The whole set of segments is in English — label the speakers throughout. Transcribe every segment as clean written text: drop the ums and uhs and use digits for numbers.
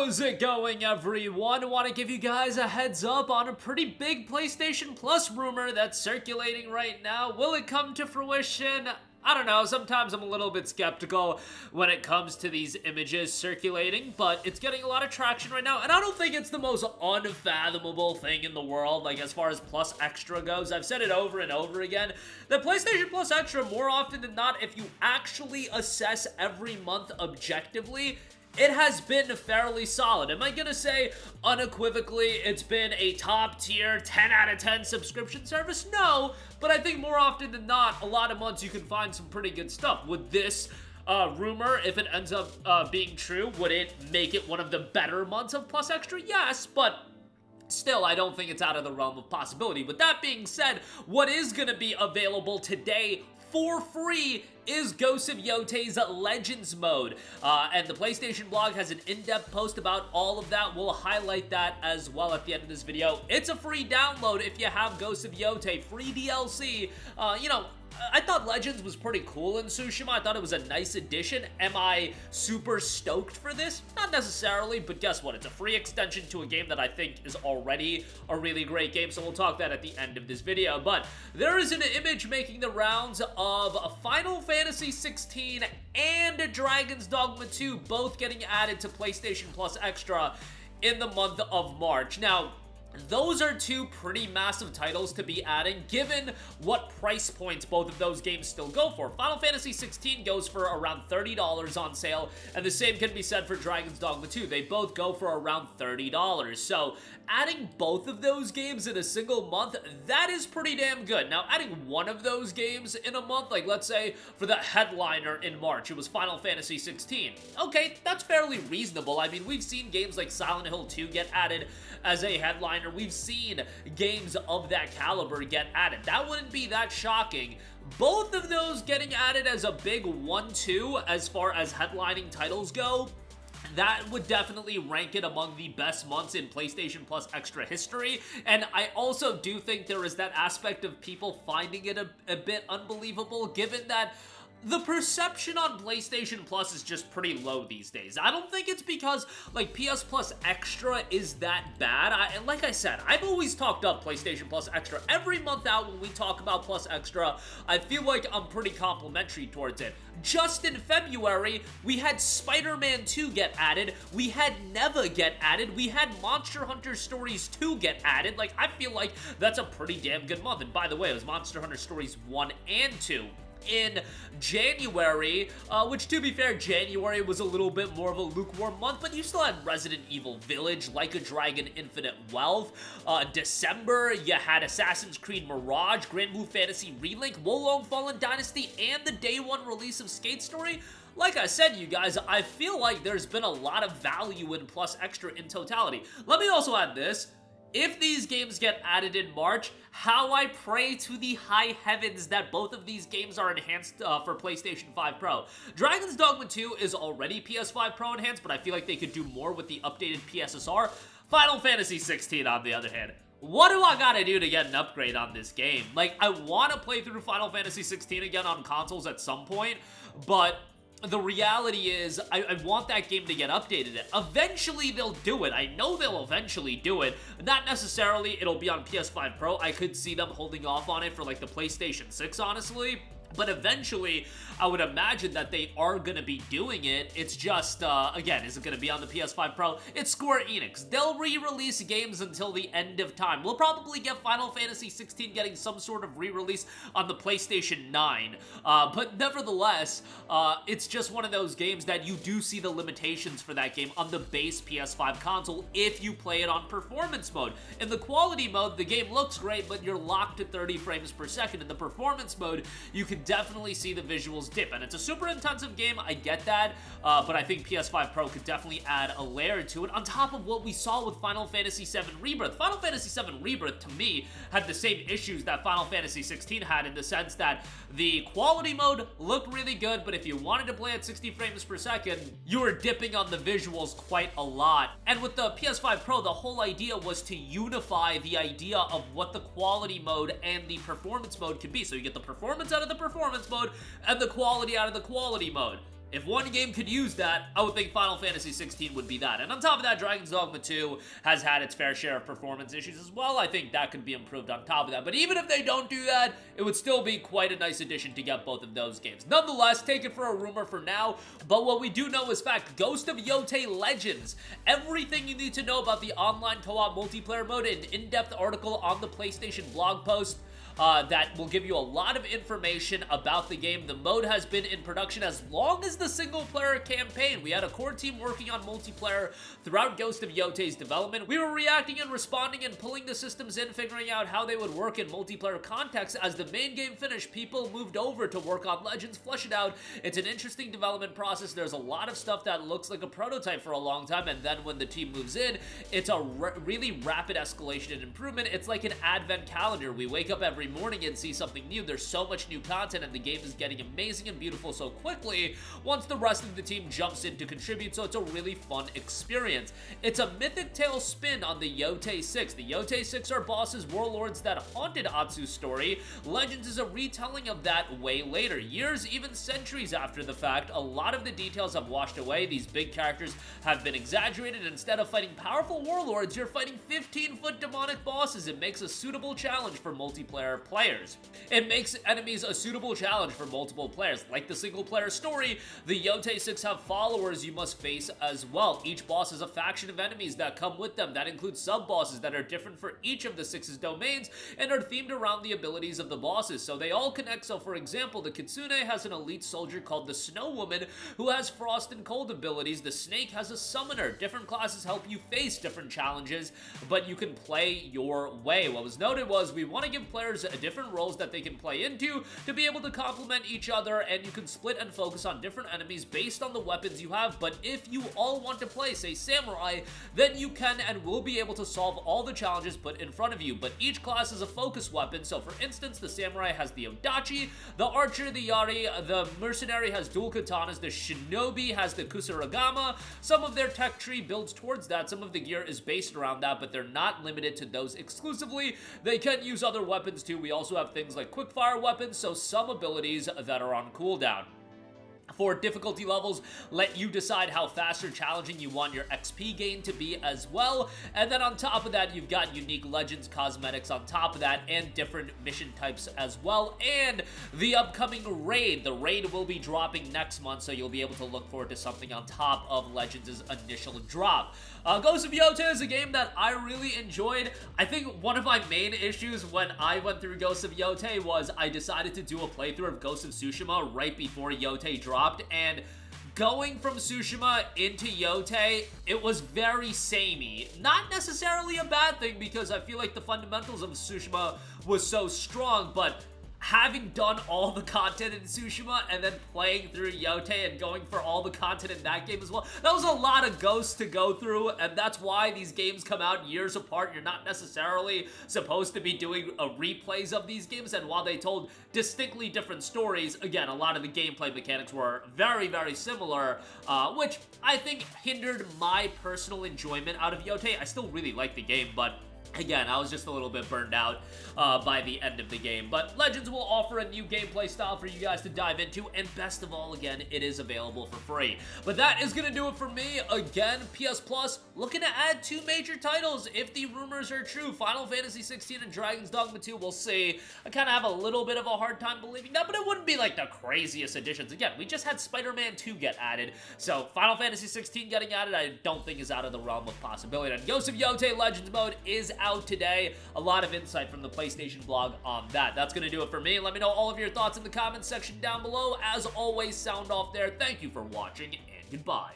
Speaker 1: How's it going, everyone? I want to give you guys a heads up on a pretty big PlayStation Plus rumor that's circulating right now. Will it come to fruition? I don't know, sometimes I'm a little bit skeptical when it comes to these images circulating, but it's getting a lot of traction right now, and I don't think it's the most unfathomable thing in the world, like as far as Plus Extra goes. I've said it over and over again, that PlayStation Plus Extra, more often than not, if you actually assess every month objectively, it has been fairly solid. Am I gonna say unequivocally it's been a top tier 10 out of 10 subscription service? No, but I think more often than not, a lot of months you can find some pretty good stuff. Would this rumor, if it ends up being true, would it make it one of the better months of Plus Extra? Yes, but still, I don't think it's out of the realm of possibility. With that being said, what is gonna be available today for free is Ghost of Yotei's Legends mode, and the PlayStation blog has an in-depth post about all of that. We'll highlight that as well at the end of this video. It's a free download if you have Ghost of Yotei, free DLC. I thought Legends was pretty cool in Tsushima. I thought it was a nice addition. Am I super stoked for this? Not necessarily, but guess what? It's a free extension to a game that I think is already a really great game, so we'll talk that at the end of this video. But there is an image making the rounds of a Final Fantasy 16 and Dragon's Dogma 2 both getting added to PlayStation Plus Extra in the month of March. Now, those are two pretty massive titles to be adding, given what price points both of those games still go for. Final Fantasy 16 goes for around $30 on sale, and the same can be said for Dragon's Dogma 2. They both go for around $30. So, adding both of those games in a single month, that is pretty damn good. Now, adding one of those games in a month, like let's say for the headliner in March, it was Final Fantasy 16. Okay, that's fairly reasonable. I mean, we've seen games like Silent Hill 2 get added as a headliner. We've seen games of that caliber get added. That wouldn't be that shocking. Both of those getting added as a big 1-2 as far as headlining titles go, that would definitely rank it among the best months in PlayStation Plus Extra history. And I also do think there is that aspect of people finding it a bit unbelievable, given that the perception on PlayStation Plus is just pretty low these days. I don't think it's because, like, PS Plus Extra is that bad. Like I said, I've always talked up PlayStation Plus Extra. Every month out when we talk about Plus Extra, I feel like I'm pretty complimentary towards it. Just in February, we had Spider-Man 2 get added, we had Neva get added, we had Monster Hunter Stories 2 get added. Like, I feel like that's a pretty damn good month. And by the way, it was Monster Hunter Stories 1 and 2. In January, which to be fair, January was a little bit more of a lukewarm month, but you still had Resident Evil Village, Like a Dragon Infinite Wealth. December, you had Assassin's Creed Mirage, Grand Blue Fantasy Relink, Wolong Fallen Dynasty, and the day one release of Skate Story. Like I said, you guys, I feel like there's been a lot of value in Plus Extra in totality. Let me also add this. If these games get added in March, how I pray to the high heavens that both of these games are enhanced for PlayStation 5 Pro. Dragon's Dogma 2 is already PS5 Pro enhanced, but I feel like they could do more with the updated PSSR. Final Fantasy 16, on the other hand, what do I gotta do to get an upgrade on this game? Like, I want to play through Final Fantasy 16 again on consoles at some point, but the reality is, I want that game to get updated. Eventually, they'll do it. I know they'll eventually do it. Not necessarily it'll be on PS5 Pro. I could see them holding off on it for, like, the PlayStation 6, honestly. But eventually, I would imagine that they are going to be doing it. It's just, again, is it going to be on the PS5 Pro? It's Square Enix. They'll re-release games until the end of time. We'll probably get Final Fantasy 16 getting some sort of re-release on the PlayStation 9. But nevertheless, it's just one of those games that you do see the limitations for that game on the base PS5 console if you play it on performance mode. In the quality mode, the game looks great, but you're locked to 30 frames per second. In the performance mode, you can definitely see the visuals dip, and it's a super intensive game, I get that, but I think PS5 Pro could definitely add a layer to it on top of what we saw with Final Fantasy VII Rebirth. Final Fantasy VII Rebirth, to me, had the same issues that Final Fantasy 16 had, in the sense that the quality mode looked really good, but if you wanted to play at 60 frames per second, you were dipping on the visuals quite a lot. And with the PS5 Pro, the whole idea was to unify the idea of what the quality mode and the performance mode could be. So you get the performance out of the performance mode and the quality out of the quality mode. If one game could use that, I would think Final Fantasy 16 would be that. And on top of that, Dragon's Dogma 2 has had its fair share of performance issues as well. I think that could be improved on top of that. But even if they don't do that, it would still be quite a nice addition to get both of those games. Nonetheless, take it for a rumor for now. But what we do know is fact, Ghost of Yotei Legends. Everything you need to know about the online co-op multiplayer mode, an in-depth article on the PlayStation blog post. That will give you a lot of information about the game. The mode has been in production as long as the single-player campaign. We had a core team working on multiplayer throughout Ghost of Yotei's development. We were reacting and responding and pulling the systems in, figuring out how they would work in multiplayer context. As the main game finished, people moved over to work on Legends, flesh it out. It's an interesting development process. There's a lot of stuff that looks like a prototype for a long time, and then when the team moves in, it's a really rapid escalation and improvement. It's like an advent calendar. We wake up every morning and see something new. There's so much new content, and the game is getting amazing and beautiful so quickly once the rest of the team jumps in to contribute, so it's a really fun experience. It's a Mythic Tale spin on the Yotei 6. The Yotei 6 are bosses, warlords that haunted Atsu's story. Legends is a retelling of that way later, years, even centuries after the fact. A lot of the details have washed away. These big characters have been exaggerated. Instead of fighting powerful warlords, you're fighting 15-foot demonic bosses. It makes a suitable challenge for multiplayer players. It makes enemies a suitable challenge for multiple players. Like the single-player story, the Yotei 6 have followers you must face as well. Each boss has a faction of enemies that come with them. That includes sub-bosses that are different for each of the 6's domains and are themed around the abilities of the bosses, so they all connect. So for example, the Kitsune has an elite soldier called the Snow Woman who has frost and cold abilities. The Snake has a summoner. Different classes help you face different challenges, but you can play your way. What was noted was we want to give players a different roles that they can play into to be able to complement each other, and you can split and focus on different enemies based on the weapons you have. But if you all want to play, say, Samurai, then you can and will be able to solve all the challenges put in front of you. But each class has a focus weapon. So for instance, the Samurai has the Odachi, the Archer the Yari, the Mercenary has dual katanas, the Shinobi has the Kusarigama. Some of their tech tree builds towards that. Some of the gear is based around that, but they're not limited to those exclusively. They can use other weapons too. We also have things like quickfire weapons, so some abilities that are on cooldown. For difficulty levels, let you decide how fast or challenging you want your XP gain to be as well. And then on top of that, you've got unique Legends cosmetics on top of that, and different mission types as well. And the upcoming raid. The raid will be dropping next month, so you'll be able to look forward to something on top of Legends' initial drop. Ghost of Yotei is a game that I really enjoyed. I think one of my main issues when I went through Ghost of Yotei was I decided to do a playthrough of Ghost of Tsushima right before Yotei dropped, and going from Tsushima into Yotei, it was very samey. Not necessarily a bad thing, because I feel like the fundamentals of Tsushima was so strong, but having done all the content in Tsushima and then playing through Yotei and going for all the content in that game as well, that was a lot of Ghosts to go through, and that's why these games come out years apart. You're not necessarily supposed to be doing replays of these games, and while they told distinctly different stories, again, a lot of the gameplay mechanics were very, very similar, which I think hindered my personal enjoyment out of Yotei. I still really like the game, but again, I was just a little bit burned out by the end of the game. But Legends will offer a new gameplay style for you guys to dive into, and best of all, again, it is available for free. But that is going to do it for me. Again, PS Plus looking to add 2 major titles if the rumors are true. Final Fantasy 16 and Dragon's Dogma 2, we'll see. I kind of have a little bit of a hard time believing that, but it wouldn't be like the craziest additions. Again, we just had Spider-Man 2 get added, so Final Fantasy 16 getting added I don't think is out of the realm of possibility. And Ghost of Yotei Legends mode is out today. A lot of insight from the PlayStation blog on that. That's going to do it for me. Let me know all of your thoughts in the comments section down below. As always, sound off there. Thank you for watching, and goodbye.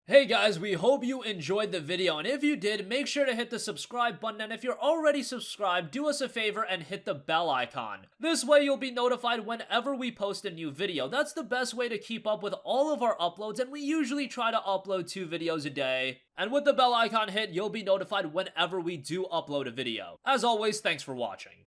Speaker 1: Hey guys, we hope you enjoyed the video, and if you did, make sure to hit the subscribe button, and if you're already subscribed, do us a favor and hit the bell icon. This way you'll be notified whenever we post a new video. That's the best way to keep up with all of our uploads, and we usually try to upload 2 videos a day. And with the bell icon hit, you'll be notified whenever we do upload a video. As always, thanks for watching.